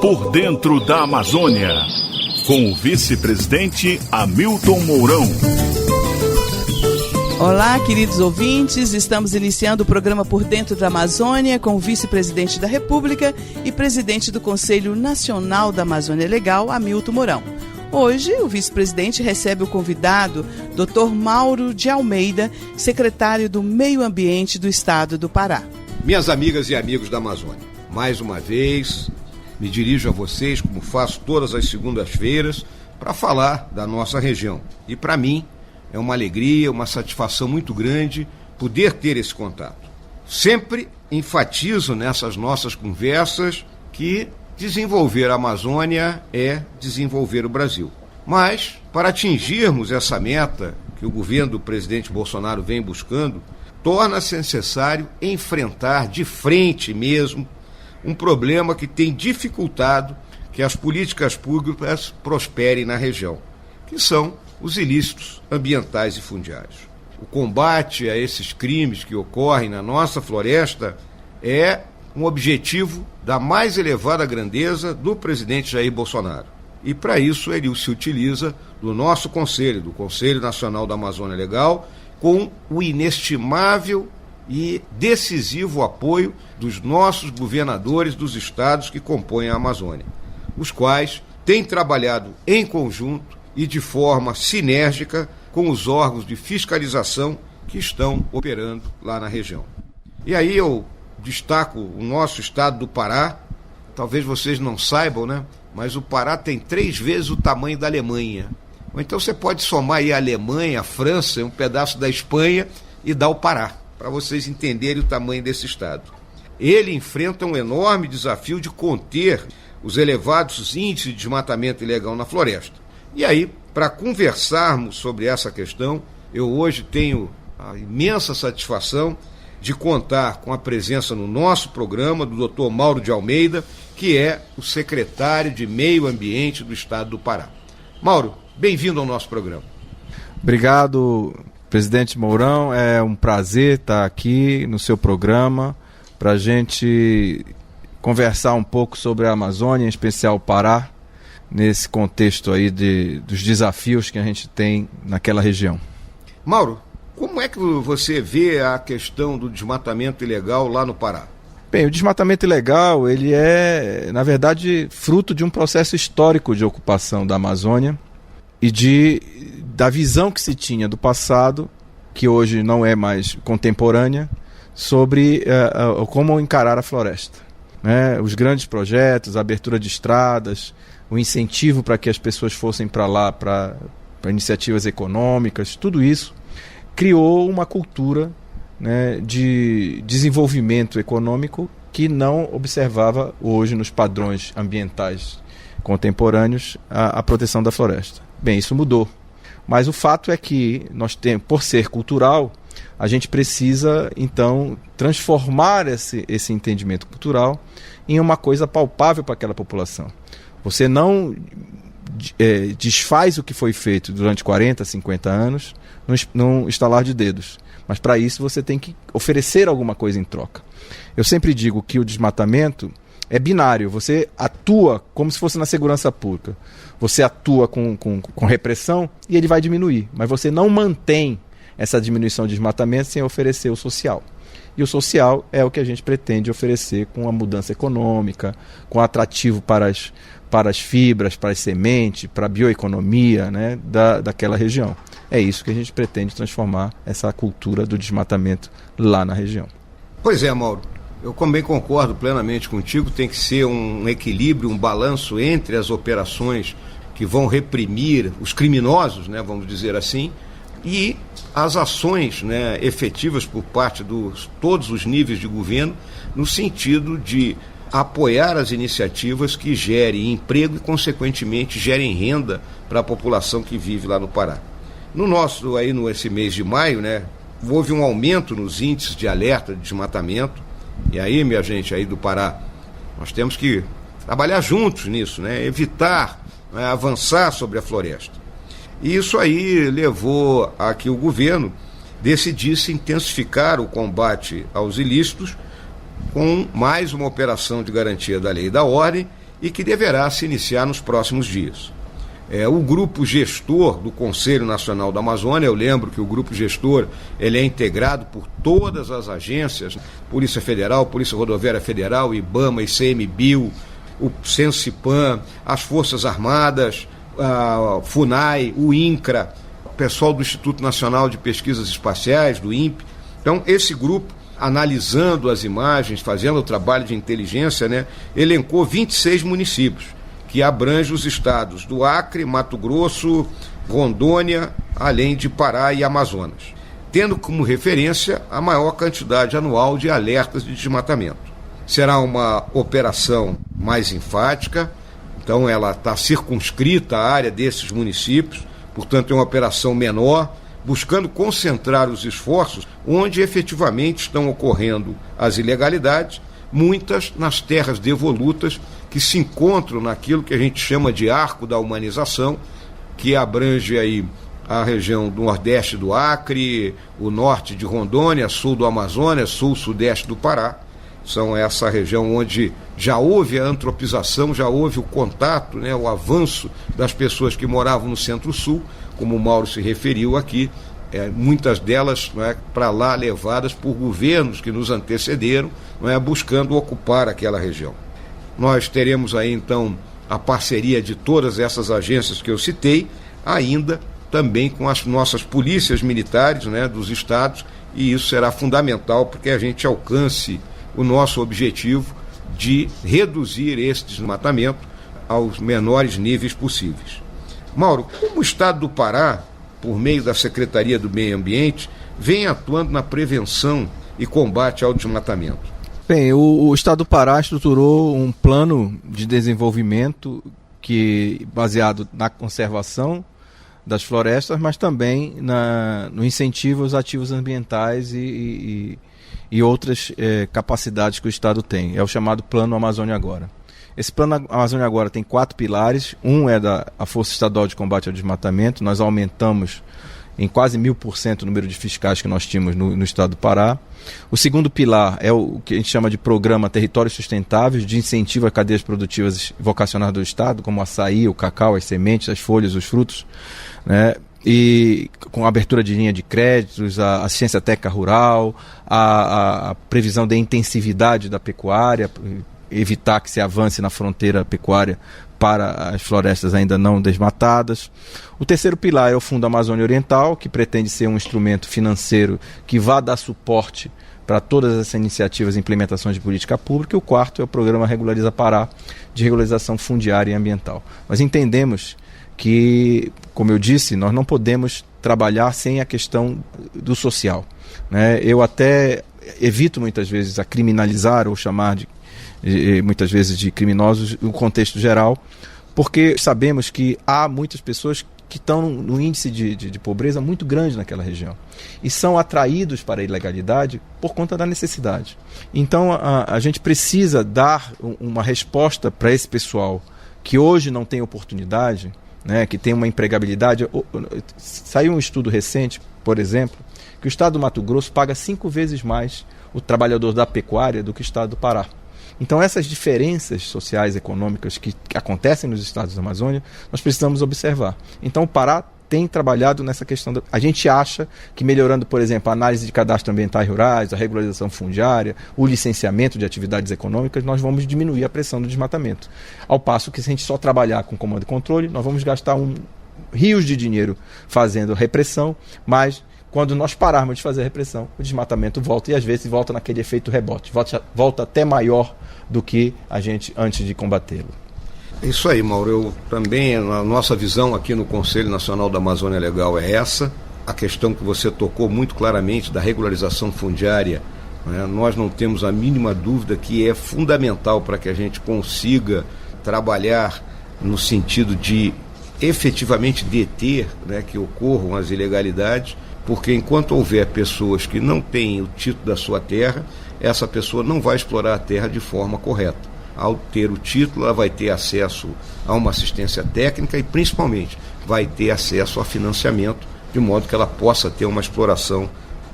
Por dentro da Amazônia, com o vice-presidente Hamilton Mourão. Olá, queridos ouvintes, estamos iniciando o programa Por Dentro da Amazônia com o vice-presidente da República e presidente do Conselho Nacional da Amazônia Legal, Hamilton Mourão. Hoje, o vice-presidente recebe o convidado, Dr. Mauro de Almeida, secretário do Meio Ambiente do Estado do Pará. Minhas amigas e amigos da Amazônia, mais uma vez me dirijo a vocês, como faço todas as segundas-feiras, para falar da nossa região. E para mim, é uma alegria, uma satisfação muito grande poder ter esse contato. Sempre enfatizo nessas nossas conversas que desenvolver a Amazônia é desenvolver o Brasil. Mas, para atingirmos essa meta que o governo do presidente Bolsonaro vem buscando, torna-se necessário enfrentar de frente mesmo um problema que tem dificultado que as políticas públicas prosperem na região, que são os ilícitos ambientais e fundiários. O combate a esses crimes que ocorrem na nossa floresta é um objetivo da mais elevada grandeza do presidente Jair Bolsonaro. E para isso ele se utiliza do nosso Conselho, do Conselho Nacional da Amazônia Legal, com o inestimável e decisivo apoio dos nossos governadores dos estados que compõem a Amazônia, os quais têm trabalhado em conjunto e de forma sinérgica com os órgãos de fiscalização que estão operando lá na região. E aí eu destaco o nosso estado do Pará. Talvez vocês não saibam, né? Mas o Pará tem 3 vezes o tamanho da Alemanha. Ou então você pode somar aí a Alemanha, a França, um pedaço da Espanha e dar o Pará, para vocês entenderem o tamanho desse estado. Ele enfrenta um enorme desafio de conter os elevados índices de desmatamento ilegal na floresta. E aí, para conversarmos sobre essa questão, eu hoje tenho a imensa satisfação de contar com a presença no nosso programa do Dr. Mauro de Almeida, que é o secretário de Meio Ambiente do Estado do Pará. Mauro, bem-vindo ao nosso programa. Obrigado, presidente Mourão. É um prazer estar aqui no seu programa para a gente conversar um pouco sobre a Amazônia, em especial o Pará, nesse contexto aí dos desafios que a gente tem naquela região. Mauro, como é que você vê a questão do desmatamento ilegal lá no Pará? Bem, o desmatamento ilegal, ele é, na verdade, fruto de um processo histórico de ocupação da Amazônia e da visão que se tinha do passado, que hoje não é mais contemporânea, sobre como encarar a floresta. Né? Os grandes projetos, a abertura de estradas, o incentivo para que as pessoas fossem para lá para iniciativas econômicas, tudo isso criou uma cultura, né, de desenvolvimento econômico que não observava hoje nos padrões ambientais contemporâneos a proteção da floresta. Bem, isso mudou. Mas o fato é que nós temos, por ser cultural, a gente precisa, então, transformar esse entendimento cultural em uma coisa palpável para aquela população. Você não desfaz o que foi feito durante 40, 50 anos num estalar de dedos. Mas para isso você tem que oferecer alguma coisa em troca. Eu sempre digo que o desmatamento é binário. Você atua como se fosse na segurança pública. Você atua com repressão e ele vai diminuir. Mas você não mantém essa diminuição de desmatamento sem oferecer o social. E o social é o que a gente pretende oferecer com a mudança econômica, com atrativo para as fibras, para as sementes, para a bioeconomia, né, daquela região. É isso que a gente pretende transformar essa cultura do desmatamento lá na região. Pois é, Mauro. Eu também concordo plenamente contigo. Tem que ser um equilíbrio, um balanço entre as operações que vão reprimir os criminosos, né, vamos dizer assim, e as ações, né, efetivas por parte de todos os níveis de governo, no sentido de apoiar as iniciativas que gerem emprego e, consequentemente, gerem renda para a população que vive lá no Pará. Nesse mês de maio, né, houve um aumento nos índices de alerta de desmatamento. E aí, minha gente aí do Pará, nós temos que trabalhar juntos nisso, né, evitar, né, avançar sobre a floresta. E isso aí levou a que o governo decidisse intensificar o combate aos ilícitos com mais uma operação de garantia da lei e da ordem e que deverá se iniciar nos próximos dias. O grupo gestor do Conselho Nacional da Amazônia, eu lembro que o grupo gestor ele é integrado por todas as agências, Polícia Federal, Polícia Rodoviária Federal, IBAMA, ICMBio, o Sensipan, as Forças Armadas, a FUNAI, o INCRA, o pessoal do Instituto Nacional de Pesquisas Espaciais, do INPE. Então, esse grupo, analisando as imagens, fazendo o trabalho de inteligência, elencou 26 municípios, que abrange os estados do Acre, Mato Grosso, Rondônia, além de Pará e Amazonas, tendo como referência a maior quantidade anual de alertas de desmatamento. Será uma operação mais enfática, então ela está circunscrita à área desses municípios, portanto é uma operação menor, buscando concentrar os esforços onde efetivamente estão ocorrendo as ilegalidades, muitas nas terras devolutas que se encontram naquilo que a gente chama de arco da humanização, que abrange aí a região do nordeste do Acre, o norte de Rondônia, sul do Amazonas, sul-sudeste do Pará. São essa região onde já houve a antropização, já houve o contato, o avanço das pessoas que moravam no centro-sul, como o Mauro se referiu aqui, muitas delas para lá levadas por governos que nos antecederam, buscando ocupar aquela região. Nós teremos aí então a parceria de todas essas agências que eu citei, ainda também com as nossas polícias militares dos estados, e isso será fundamental porque a gente alcance o nosso objetivo de reduzir esse desmatamento aos menores níveis possíveis. Mauro, como o estado do Pará, por meio da Secretaria do Meio Ambiente, vem atuando na prevenção e combate ao desmatamento? Bem, o estado do Pará estruturou um plano de desenvolvimento baseado na conservação das florestas, mas também no incentivo aos ativos ambientais e outras capacidades que o estado tem. É o chamado Plano Amazônia Agora. Esse Plano Amazônia Agora tem 4 pilares. Um é da Força Estadual de Combate ao Desmatamento. Nós aumentamos em quase 1000% o número de fiscais que nós tínhamos no estado do Pará. O segundo pilar é o que a gente chama de Programa Territórios Sustentáveis, de incentivo a cadeias produtivas vocacionadas do estado, como o açaí, o cacau, as sementes, as folhas, os frutos, e com a abertura de linha de créditos, a assistência técnica rural, a previsão da intensividade da pecuária, evitar que se avance na fronteira pecuária para as florestas ainda não desmatadas. O terceiro pilar é o Fundo Amazônia Oriental, que pretende ser um instrumento financeiro que vá dar suporte para todas essas iniciativas e implementações de política pública. E o quarto é o Programa Regulariza Pará, de regularização fundiária e ambiental. Nós entendemos que, como eu disse, nós não podemos trabalhar sem a questão do social. Eu até evito muitas vezes a criminalizar ou chamar muitas vezes de criminosos no contexto geral, porque sabemos que há muitas pessoas que estão no índice de pobreza muito grande naquela região e são atraídos para a ilegalidade por conta da necessidade. Então a gente precisa dar uma resposta para esse pessoal que hoje não tem oportunidade, que tem uma empregabilidade. Saiu um estudo recente, por exemplo, que o estado do Mato Grosso paga 5 vezes mais o trabalhador da pecuária do que o estado do Pará. Então essas diferenças sociais e econômicas que acontecem nos estados da Amazônia, nós precisamos observar. Então o Pará tem trabalhado nessa questão. A gente acha que melhorando, por exemplo, a análise de cadastro ambientais rurais, a regularização fundiária, o licenciamento de atividades econômicas, nós vamos diminuir a pressão do desmatamento. Ao passo que se a gente só trabalhar com comando e controle, nós vamos gastar rios de dinheiro fazendo repressão, mas quando nós pararmos de fazer a repressão, o desmatamento volta e às vezes volta naquele efeito rebote, volta até maior do que a gente antes de combatê-lo. Isso aí, Mauro. A nossa visão aqui no Conselho Nacional da Amazônia Legal é essa. A questão que você tocou muito claramente da regularização fundiária, nós não temos a mínima dúvida que é fundamental para que a gente consiga trabalhar no sentido de efetivamente deter que ocorram as ilegalidades, porque enquanto houver pessoas que não têm o título da sua terra, essa pessoa não vai explorar a terra de forma correta. Ao ter o título, ela vai ter acesso a uma assistência técnica e, principalmente, vai ter acesso a financiamento, de modo que ela possa ter uma exploração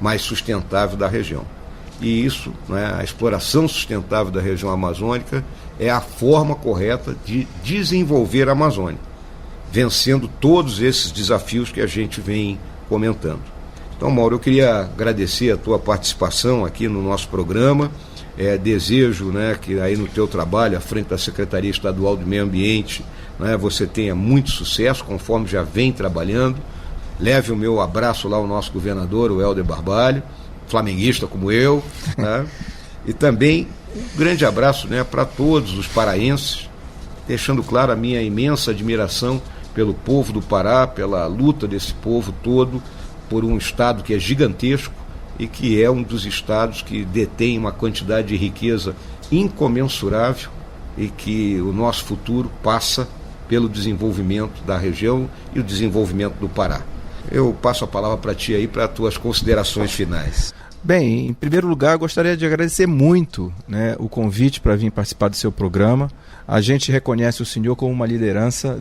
mais sustentável da região. e isso, né, a exploração sustentável da região amazônica é a forma correta de desenvolver a Amazônia, vencendo todos esses desafios que a gente vem comentando. Então, Mauro, eu queria agradecer a tua participação aqui no nosso programa. Desejo, né, que aí no teu trabalho, à frente da Secretaria Estadual do Meio Ambiente, né, você tenha muito sucesso, conforme já vem trabalhando. Leve o meu abraço lá ao nosso governador, o Helder Barbalho, flamenguista como eu, né? E também um grande abraço, né, para todos os paraenses, deixando claro a minha imensa admiração pelo povo do Pará, pela luta desse povo todo por um estado que é gigantesco e que é um dos estados que detém uma quantidade de riqueza incomensurável e que o nosso futuro passa pelo desenvolvimento da região e o desenvolvimento do Pará. Eu passo a palavra para ti aí, para as tuas considerações finais. Bem, em primeiro lugar, gostaria de agradecer muito, né, o convite para vir participar do seu programa. A gente reconhece o senhor como uma liderança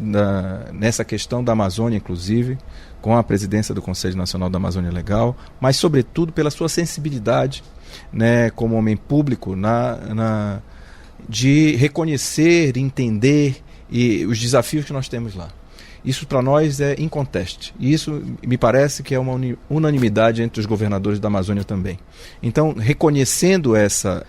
nessa questão da Amazônia, inclusive, com a presidência do Conselho Nacional da Amazônia Legal, mas, sobretudo, pela sua sensibilidade, né, como homem público, de reconhecer, entender os desafios que nós temos lá. Isso para nós é inconteste. E isso me parece que é uma unanimidade entre os governadores da Amazônia também. Então, reconhecendo essa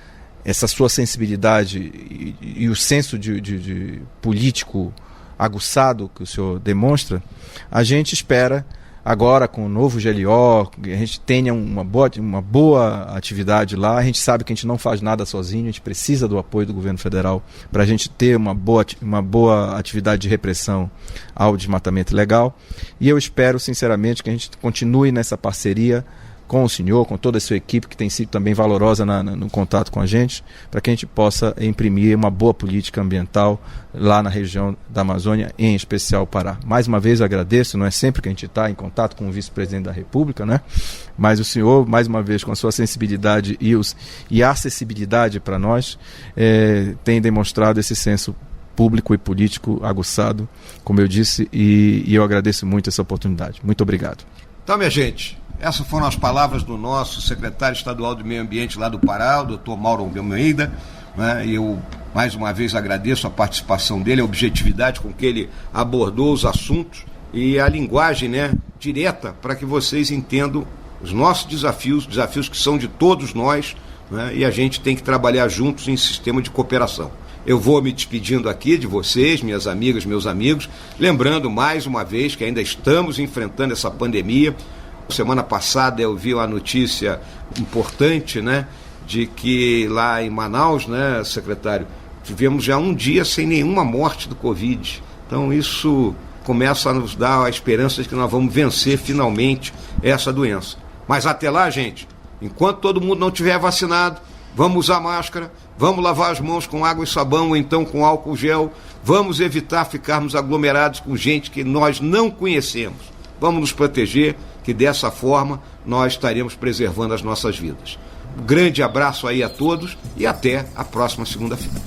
sua sensibilidade e o senso de político aguçado que o senhor demonstra, a gente espera agora com o novo GLO, que a gente tenha uma boa atividade lá. A gente sabe que a gente não faz nada sozinho, a gente precisa do apoio do governo federal para a gente ter uma boa atividade de repressão ao desmatamento ilegal. E eu espero sinceramente que a gente continue nessa parceria com o senhor, com toda a sua equipe, que tem sido também valorosa no contato com a gente, para que a gente possa imprimir uma boa política ambiental lá na região da Amazônia, em especial o Pará. Mais uma vez eu agradeço, não é sempre que a gente está em contato com o vice-presidente da República, né? Mas o senhor, mais uma vez, com a sua sensibilidade e acessibilidade para nós, tem demonstrado esse senso público e político aguçado, como eu disse, e eu agradeço muito essa oportunidade. Muito obrigado. Então, minha gente, essas foram as palavras do nosso secretário estadual do Meio Ambiente lá do Pará, o doutor Mauro Almeida, né? E eu, mais uma vez, agradeço a participação dele, a objetividade com que ele abordou os assuntos e a linguagem, né, direta, para que vocês entendam os nossos desafios que são de todos nós, né? E a gente tem que trabalhar juntos em sistema de cooperação. Eu vou me despedindo aqui de vocês, minhas amigas, meus amigos, lembrando mais uma vez que ainda estamos enfrentando essa pandemia. Semana passada eu vi uma notícia importante, né, de que lá em Manaus, né, secretário, tivemos já um dia sem nenhuma morte do Covid. Então isso começa a nos dar a esperança de que nós vamos vencer finalmente essa doença. Mas até lá, gente, enquanto todo mundo não tiver vacinado, vamos usar máscara, vamos lavar as mãos com água e sabão ou então com álcool gel, vamos evitar ficarmos aglomerados com gente que nós não conhecemos. Vamos nos proteger, que dessa forma nós estaremos preservando as nossas vidas. Um grande abraço aí a todos e até a próxima segunda-feira.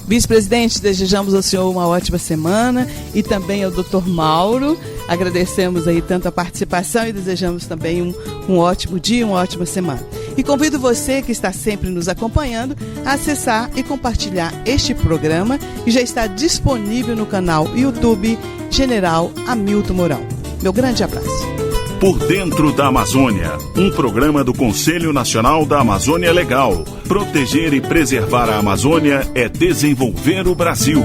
Vice-presidente, desejamos ao senhor uma ótima semana e também ao Dr. Mauro. Agradecemos aí tanto a participação e desejamos também um ótimo dia, uma ótima semana. E convido você que está sempre nos acompanhando a acessar e compartilhar este programa que já está disponível no canal YouTube General Hamilton Mourão. Meu grande abraço. Por Dentro da Amazônia, um programa do Conselho Nacional da Amazônia Legal. Proteger e preservar a Amazônia é desenvolver o Brasil.